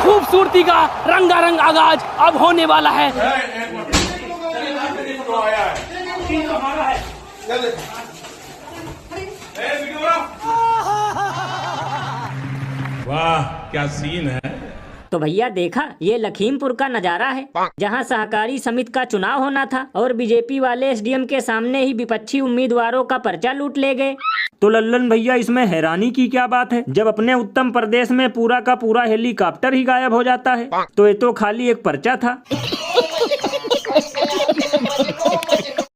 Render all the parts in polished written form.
खूबसूरती का रंगारंग आगाज अब होने वाला है। वाह क्या सीन है। तो भैया देखा, ये लखीमपुर का नजारा है, जहां सहकारी समिति का चुनाव होना था और बीजेपी वाले एसडीएम के सामने ही विपक्षी उम्मीदवारों का पर्चा लूट ले गए। तो लल्लन भैया इसमें हैरानी की क्या बात है, जब अपने उत्तम प्रदेश में पूरा का पूरा हेलीकॉप्टर ही गायब हो जाता है, तो ये तो खाली एक पर्चा था।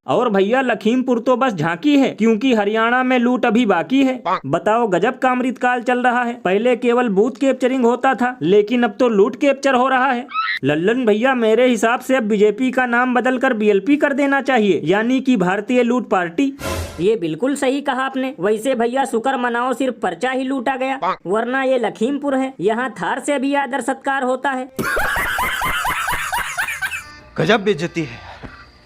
और भैया लखीमपुर तो बस झांकी है, क्योंकि हरियाणा में लूट अभी बाकी है। बताओ गजब का अमृतकाल चल रहा है। पहले केवल बूथ कैप्चरिंग होता था, लेकिन अब तो लूट कैप्चर हो रहा है। लल्लन भैया मेरे हिसाब से अब बीजेपी का नाम बदलकर बीएलपी कर देना चाहिए, यानी कि भारतीय लूट पार्टी। ये बिल्कुल सही कहा आपने। वैसे भैया शुक्र मनाओ सिर्फ पर्चा ही लूटा गया, वरना ये लखीमपुर है, यहाँ थार से भी आदर सत्कार होता है। गजब बेइज्जती है।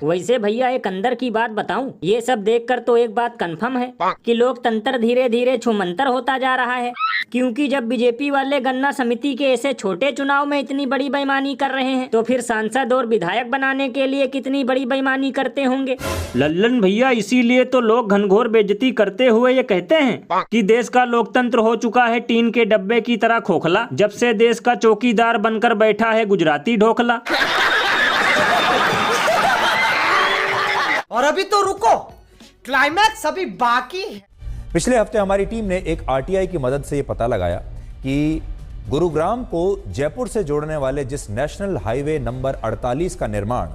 वैसे भैया एक अंदर की बात बताऊं, ये सब देखकर तो एक बात कंफर्म है कि लोकतंत्र धीरे धीरे छूमंतर होता जा रहा है। क्योंकि जब बीजेपी वाले गन्ना समिति के ऐसे छोटे चुनाव में इतनी बड़ी बेईमानी कर रहे हैं, तो फिर सांसद और विधायक बनाने के लिए कितनी बड़ी बेईमानी करते होंगे। लल्लन भैया इसीलिए तो लोग घनघोर बेइज्जती करते हुए ये कहते हैं कि देश का लोकतंत्र हो चुका है टीन के डब्बे की तरह खोखला, जब से देश का चौकीदार बनकर बैठा है गुजराती ढोकला। और अभी तो रुको, क्लाइमैक्स अभी बाकी है। पिछले हफ्ते हमारी टीम ने एक आरटीआई की मदद से यह पता लगाया कि गुरुग्राम को जयपुर से जोड़ने वाले जिस नेशनल हाईवे नंबर 48 का निर्माण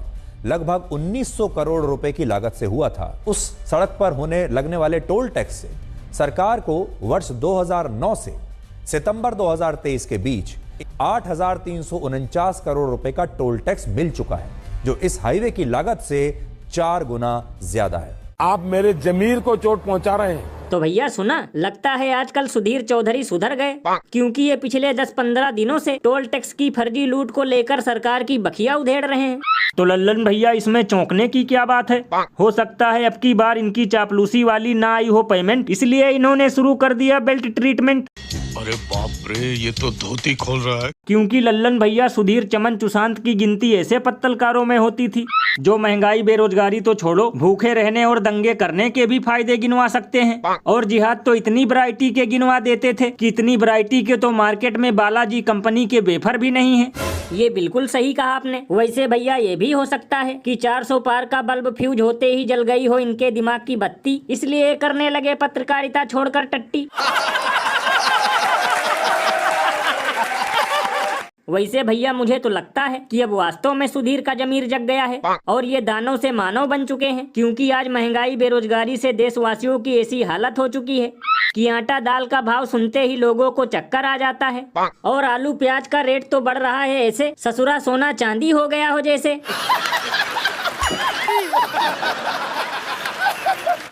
लगभग 1900 करोड़ रुपए की लागत से हुआ था, उस सड़क पर होने लगने वाले टोल टैक्स से सरकार को वर्ष 2009 से सितंबर 2023 के बीच 8,349 करोड़ रुपए का टोल टैक्स मिल चुका है, जो इस हाईवे की लागत से 4 गुना ज्यादा है। आप मेरे जमीर को चोट पहुंचा रहे हैं। तो भैया सुना, लगता है आजकल सुधीर चौधरी सुधर गए, क्योंकि ये पिछले 10-15 दिनों से टोल टैक्स की फर्जी लूट को लेकर सरकार की बखिया उधेड़ रहे हैं। तो लल्लन भैया इसमें चौंकने की क्या बात है। हो सकता है अब की बार इनकी चापलूसी वाली ना आई हो पेमेंट, इसलिए इन्होंने शुरू कर दिया बेल्ट ट्रीटमेंट। अरे बाप रे, ये तो धोती खोल रहा है। क्योंकि लल्लन भैया सुधीर चमन सुशांत की गिनती ऐसे पत्तलकारों में होती थी जो महंगाई बेरोजगारी तो छोड़ो, भूखे रहने और दंगे करने के भी फायदे गिनवा सकते हैं। और जिहाद तो इतनी वैरायटी के गिनवा देते थे कि इतनी वैरायटी के तो मार्केट में बालाजी कंपनी के वेफर भी नहीं है। ये बिल्कुल सही कहा आपने। वैसे भैया ये भी हो सकता है कि 400 पार का बल्ब फ्यूज होते ही जल गई हो इनके दिमाग की बत्ती, इसलिए करने लगे पत्रकारिता छोड़कर टट्टी। वैसे भैया मुझे तो लगता है कि अब वास्तव में सुधीर का जमीर जग गया है और ये दानव से मानव बन चुके हैं, क्योंकि आज महंगाई बेरोजगारी से देशवासियों की ऐसी हालत हो चुकी है कि आटा दाल का भाव सुनते ही लोगों को चक्कर आ जाता है। और आलू प्याज का रेट तो बढ़ रहा है ऐसे ससुरा सोना चांदी हो गया हो जैसे।